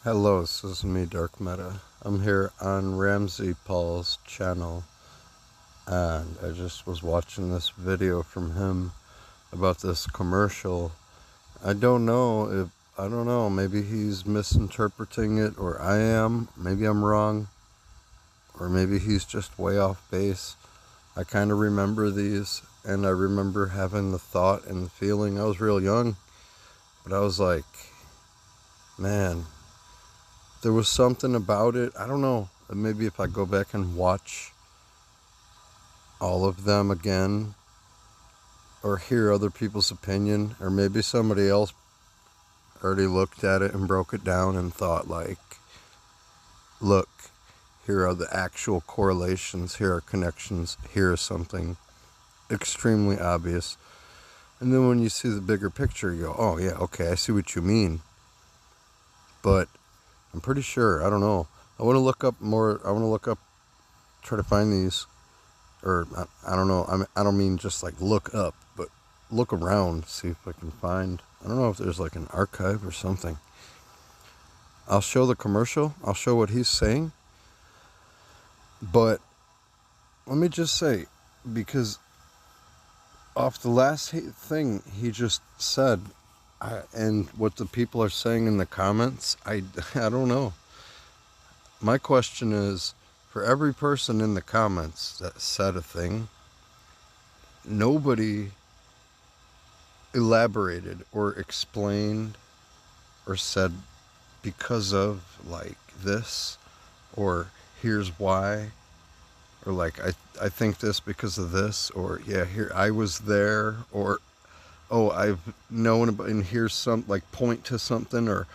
Hello, this is me, Dark Meta. I'm here on Ramsey Paul's channel, and I just was watching this video from him about this commercial. I don't know, maybe he's misinterpreting it, or I am. Maybe I'm wrong, or maybe he's just way off base. I kind of remember these, and I remember having the thought and the feeling. I was real young, but I was like, man, there was something about it. I don't know. Maybe if I go back and watch all of them again, or hear other people's opinion, or maybe somebody else already looked at it and broke it down and thought like, look, here are the actual correlations, here are connections, here is something extremely obvious. And then when you see the bigger picture, you go, oh yeah, okay, I see what you mean. But I'm pretty sure, I don't know. I want to look up more. Try to find these, or I don't know. I don't mean just like look up, but look around, see if I can find. I don't know if there's like an archive or something. I'll show the commercial. I'll show what he's saying. But let me just say, because off the last thing he just said, and what the people are saying in the comments, I don't know. My question is, for every person in the comments that said a thing, nobody elaborated or explained or said because of like this, or here's why, or like I think this because of this, or yeah, here I was there, or oh, I've known about, and here's some, like point to something, or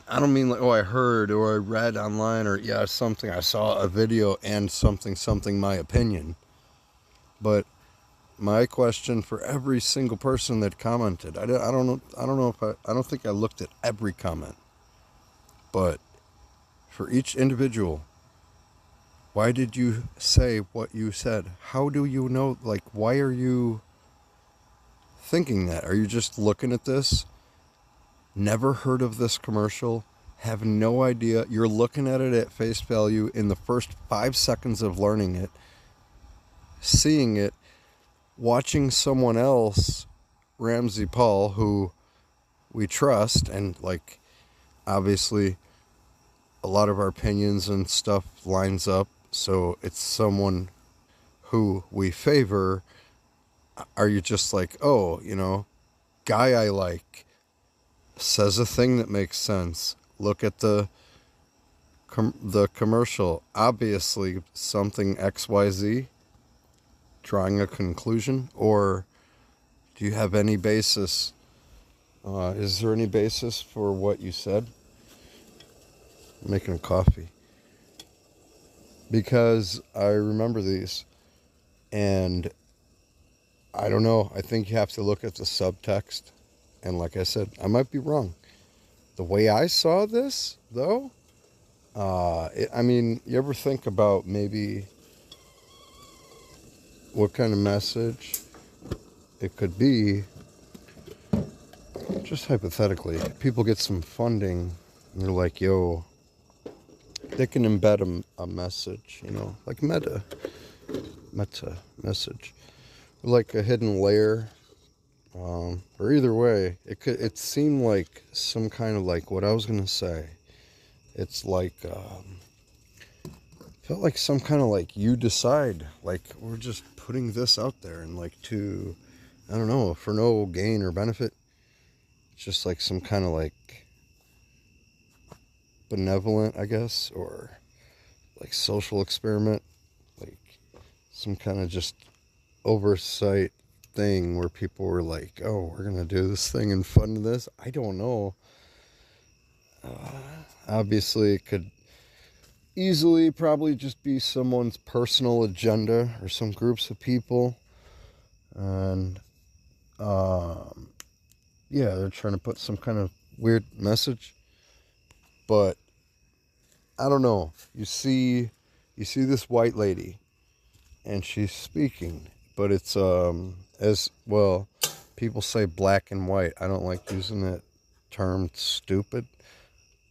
I don't mean like, oh, I heard or I read online, or yeah, something, I saw a video and something, my opinion. But my question for every single person that commented, I don't know if I don't think I looked at every comment, but for each individual, why did you say what you said? How do you know, like, why are you thinking that? Are you just looking at this, never heard of this commercial, have no idea, you're looking at it at face value in the first 5 seconds of learning it, seeing it, watching someone else, Ramsey Paul, who we trust, and like obviously a lot of our opinions and stuff lines up, so it's someone who we favor. Are you just like, oh, guy I like says a thing that makes sense, look at the commercial, obviously something XYZ, drawing a conclusion? Or do you have any basis? Is there any basis for what you said? I'm making a coffee. Because I remember these, and I don't know. I think you have to look at the subtext. And like I said, I might be wrong. The way I saw this, though, I mean, you ever think about maybe what kind of message it could be? Just hypothetically, people get some funding, and they're like, yo, they can embed a message, like meta message, like a hidden layer, or either way, it seemed like some kind of, like what I was gonna say. It's like, felt like some kind of like, you decide, like we're just putting this out there, and like to, I don't know, for no gain or benefit. It's just like some kind of like benevolent, I guess, or like social experiment, like some kind of just oversight thing where people were like, oh, we're gonna do this thing and fund this. I don't know. Obviously it could easily probably just be someone's personal agenda, or some groups of people, and yeah, they're trying to put some kind of weird message. But I don't know. You see this white lady, and she's speaking, but it's as people say black and white. I don't like using that term, it's stupid.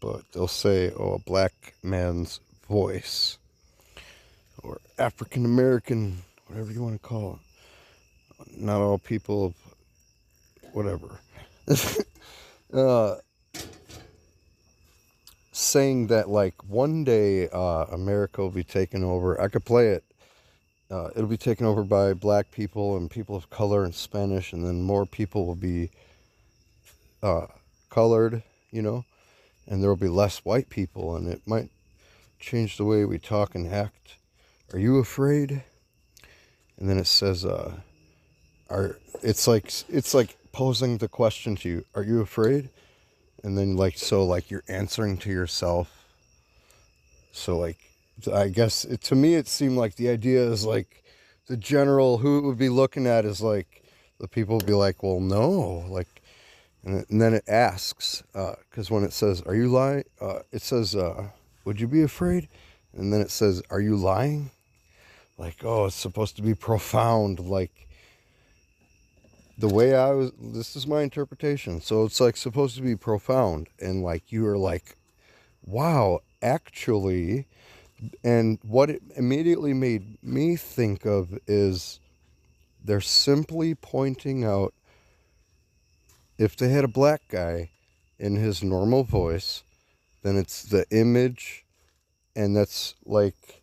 but they'll say, oh, a black man's voice, or African American, whatever you want to call it. Not all people, whatever. uh, saying that, like, one day America will be taken over. I could play it. It'll be taken over by black people and people of color and Spanish, and then more people will be colored, you know, and there will be less white people, and it might change the way we talk and act. Are you afraid? And then it says, it's like posing the question to you, are you afraid? And then, like, so, like, you're answering to yourself. So, like, I guess to me it seemed like the idea is, like, the general who it would be looking at is, like, the people would be like, well, no, like, and then it asks, because when it says, are you lying? It says, would you be afraid? And then it says, are you lying? Like, oh, it's supposed to be profound, like, the way this is my interpretation. So it's, like, supposed to be profound, and, like, you are like, wow, actually. And what it immediately made me think of is they're simply pointing out, if they had a black guy in his normal voice, then it's the image, and that's, like,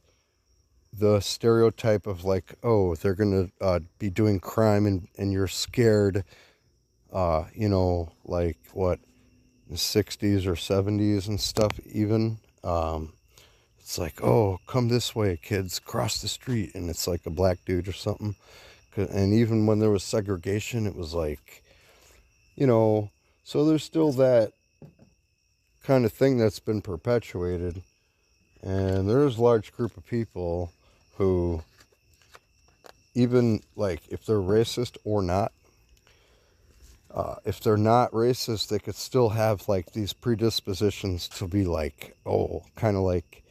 the stereotype of, like, oh, they're gonna be doing crime, and you're scared, you know, like, what, the 60s or 70s and stuff even. It's like, oh, come this way, kids, cross the street, and it's like a black dude or something. And even when there was segregation, it was like, you know, so there's still that kind of thing that's been perpetuated. And there's a large group of people who, even, like, if they're racist or not, if they're not racist, they could still have, like, these predispositions to be like, oh, kind of like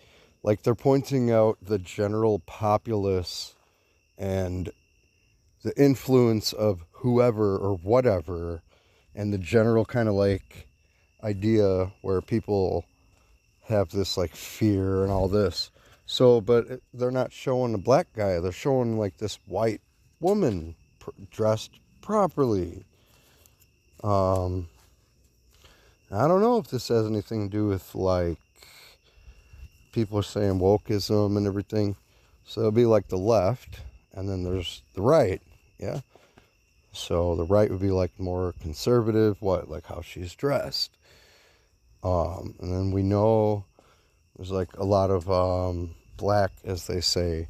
they're pointing out the general populace and the influence of whoever or whatever, and the general kind of, like, idea where people have this, like, fear and all this. So, but they're not showing a black guy. They're showing, like, this white woman dressed properly. I don't know if this has anything to do with, like, people are saying wokeism and everything. So it'll be like the left, and then there's the right, yeah? So the right would be, like, more conservative, like how she's dressed. And then we know there's, like, a lot of black, as they say,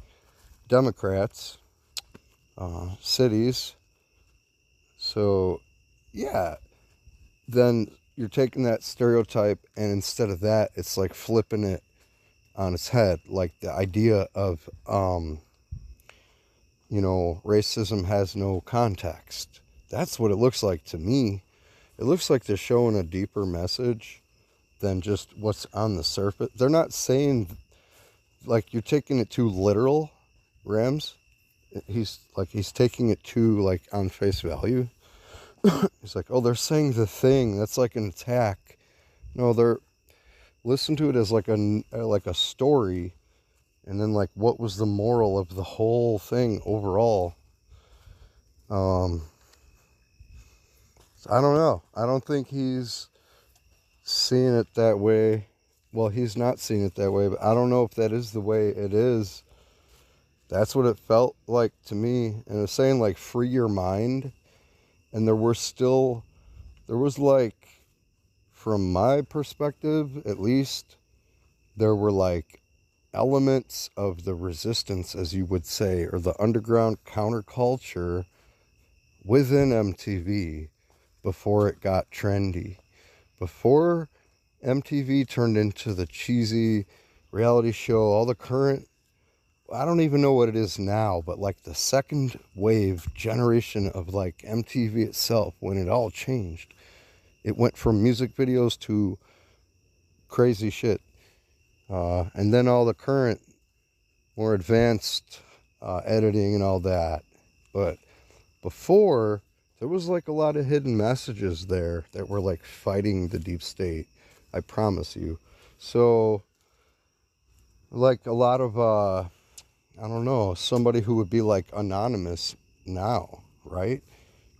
Democrats, cities. So, yeah, then you're taking that stereotype, and instead of that, it's like flipping it on its head. Like the idea of, you know, racism has no context. That's what it looks like to me. It looks like they're showing a deeper message than just what's on the surface. They're not saying, like, you're taking it too literal, Rams. He's taking it too, like, on face value. He's like, oh, they're saying the thing. That's like an attack. No, they're, listen to it as like a story, and then, like, what was the moral of the whole thing overall. I don't know. I don't think he's seeing it that way. Well, he's not seeing it that way, but I don't know if that is the way it is. That's what it felt like to me. And it's saying, like, free your mind. And there was, like, from my perspective, at least, there were, like, elements of the resistance, as you would say, or the underground counterculture within MTV before it got trendy. Before MTV turned into the cheesy reality show, all the current, I don't even know what it is now, but, like, the second wave generation of, like, MTV itself, when it all changed, it went from music videos to crazy shit. And then all the current, more advanced editing and all that. But before, there was, like, a lot of hidden messages there that were, like, fighting the deep state. I promise you. So, like a lot of, I don't know, somebody who would be like anonymous now, right?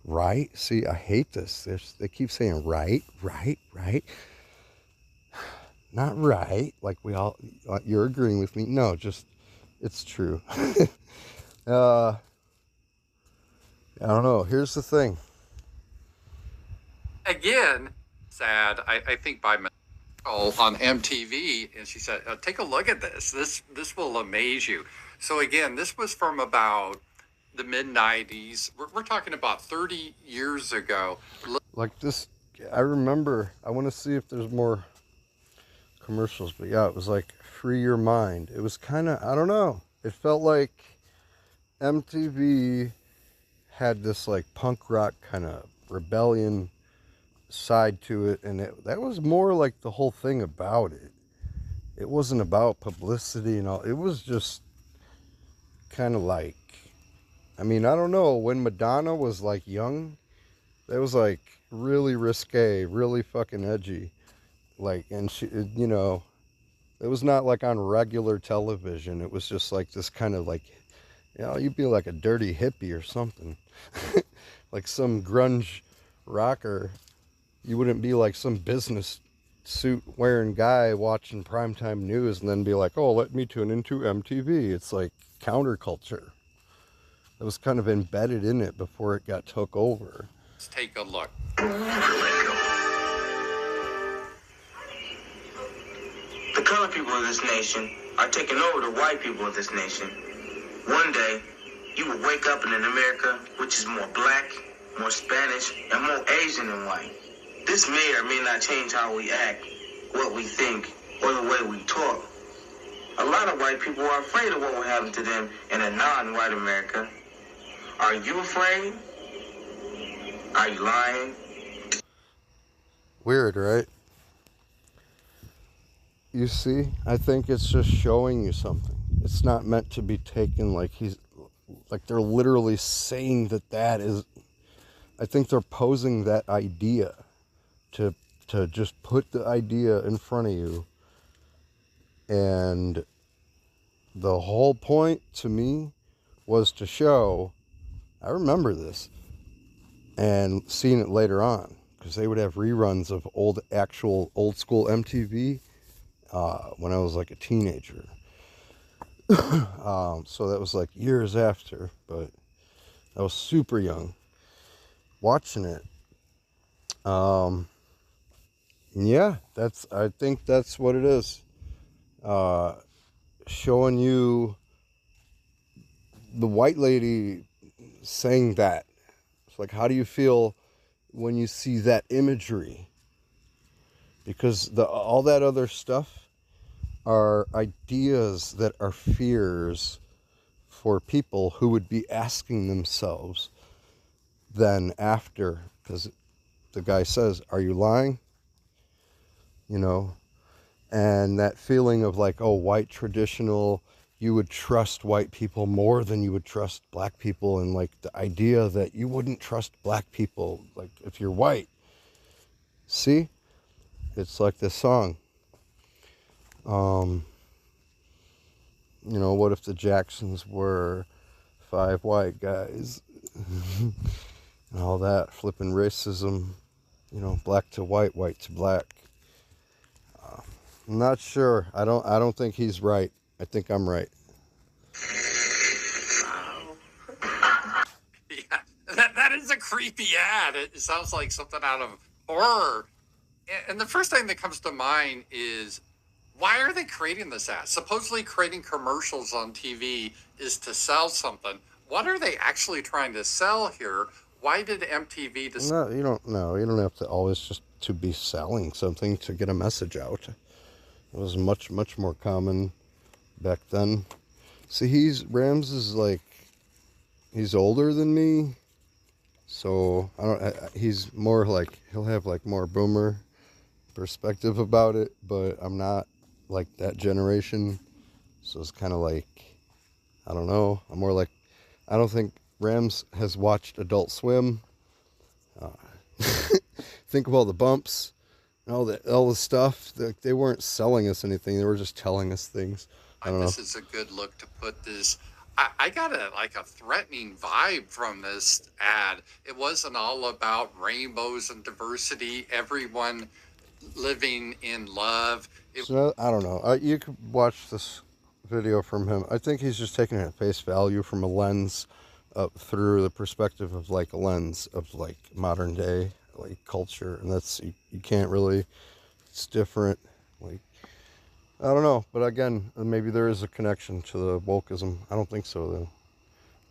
Right? See, I hate this. They keep saying right, right, right. Not right. Like we all, you're agreeing with me. No, just, it's true. I don't know. Here's the thing. Again, sad, I think by on MTV, and she said, "Take a look at this. This will amaze you." So again, this was from about the mid '90s. We're talking about 30 years ago. Like this, I remember. I want to see if there's more commercials, but yeah, it was like free your mind. It was kind of, I don't know. It felt like MTV had this like punk rock kind of rebellion side to it, and that was more like the whole thing about it. It wasn't about publicity and all. It was just kind of like, I mean, I don't know, when Madonna was like young, that was like really risque, really fucking edgy. Like, and she, you know, it was not like on regular television. It was just like this kind of like, you know, you'd be like a dirty hippie or something. Like some grunge rocker. You wouldn't be like some business suit wearing guy watching primetime news and then be like, oh, let me tune into MTV. It's like counterculture. It was kind of embedded in it before it got took over. Let's take a look. The colored people of this nation are taking over the white people of this nation. One day, you will wake up in an America which is more black, more Spanish, and more Asian than white. This may or may not change how we act, what we think, or the way we talk. A lot of white people are afraid of what will happen to them in a non-white America. Are you afraid? Are you lying? Weird, right? You see, I think it's just showing you something. It's not meant to be taken like they're literally saying that is, I think they're posing that idea to just put the idea in front of you. And the whole point to me was to show, I remember this, and seeing it later on, because they would have reruns of old school MTV when I was like a teenager. So that was like years after, but I was super young watching it. Yeah, I think that's what it is. Showing you the white lady saying that. It's like, how do you feel when you see that imagery? Because all that other stuff are ideas that are fears for people who would be asking themselves then after, because the guy says, are you lying? You know, and that feeling of like, oh, white traditional, you would trust white people more than you would trust black people, and like the idea that you wouldn't trust black people like if you're white. See, it's like this song. You know, what if the Jacksons were 5 white guys? And all that, flipping racism, you know, black to white, white to black. I'm not sure. I don't think he's right. I think I'm right. Yeah, that is a creepy ad. It sounds like something out of horror. And the first thing that comes to mind is, why are they creating this ad? Supposedly creating commercials on TV is to sell something. What are they actually trying to sell here? Why did MTV decide? No, you don't know. You don't have to always just to be selling something to get a message out. It was much, much more common back then. See, Rams is like, he's older than me. So he's more like, he'll have like more boomer perspective about it, but I'm not like that generation. So it's kind of like, I don't know. I'm more like, I don't think Rams has watched Adult Swim. Think of all the bumps all the stuff. They weren't selling us anything. They were just telling us things. I don't know. This is a good look to put this. I got a threatening vibe from this ad. It wasn't all about rainbows and diversity, everyone living in love. So I don't know. You could watch this video from him. I think he's just taking it at face value from a lens through the perspective of like a lens of like modern day like culture, and that's you can't really. It's different. Like I don't know, but again, maybe there is a connection to the wokeism. I don't think so though.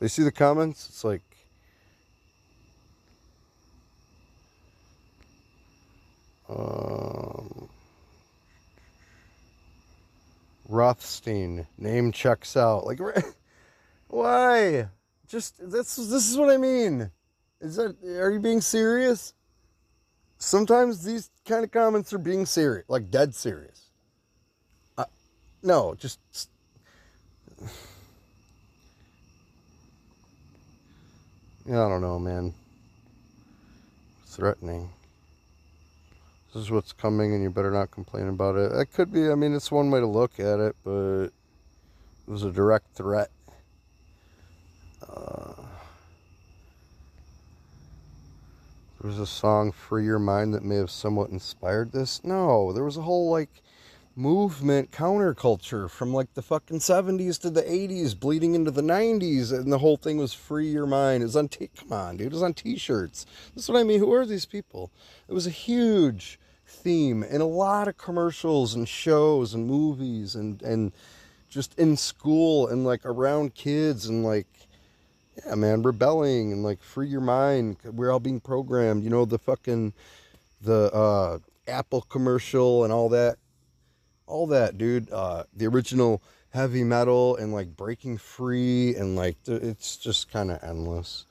They see the comments. It's like. Rothstein name checks out. Like, why? Just this is what I mean. Are you being serious? Sometimes these kind of comments are being serious, like dead serious. No, just yeah, I don't know, man. Threatening. This is what's coming and you better not complain about it. That could be, I mean, it's one way to look at it, but it was a direct threat. There was a song, Free Your Mind, that may have somewhat inspired this. No, there was a whole, like, movement, counterculture from, like, the fucking 70s to the 80s, bleeding into the 90s, and the whole thing was Free Your Mind. It was on, come on, dude, it was on t-shirts. This is what I mean. Who are these people? It was a huge theme in a lot of commercials and shows and movies and just in school and, like, around kids and, like, yeah, man, rebelling and like free your mind. We're all being programmed. You know, the Apple commercial and all that, dude. The original heavy metal and like breaking free and like it's just kind of endless.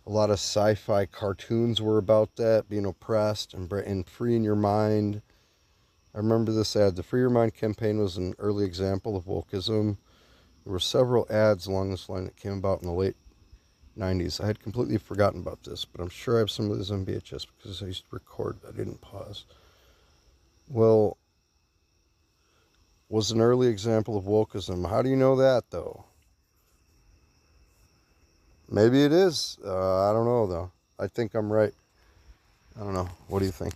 A lot of sci-fi cartoons were about that, being oppressed and freeing your mind. I remember this ad. The Free Your Mind campaign was an early example of wokeism. There were several ads along this line that came about in the late 90s. I had completely forgotten about this, but I'm sure I have some of these on VHS because I used to record. I didn't pause. Well, was an early example of wokeism. How do you know that, though? Maybe it is. I don't know, though. I think I'm right. I don't know. What do you think?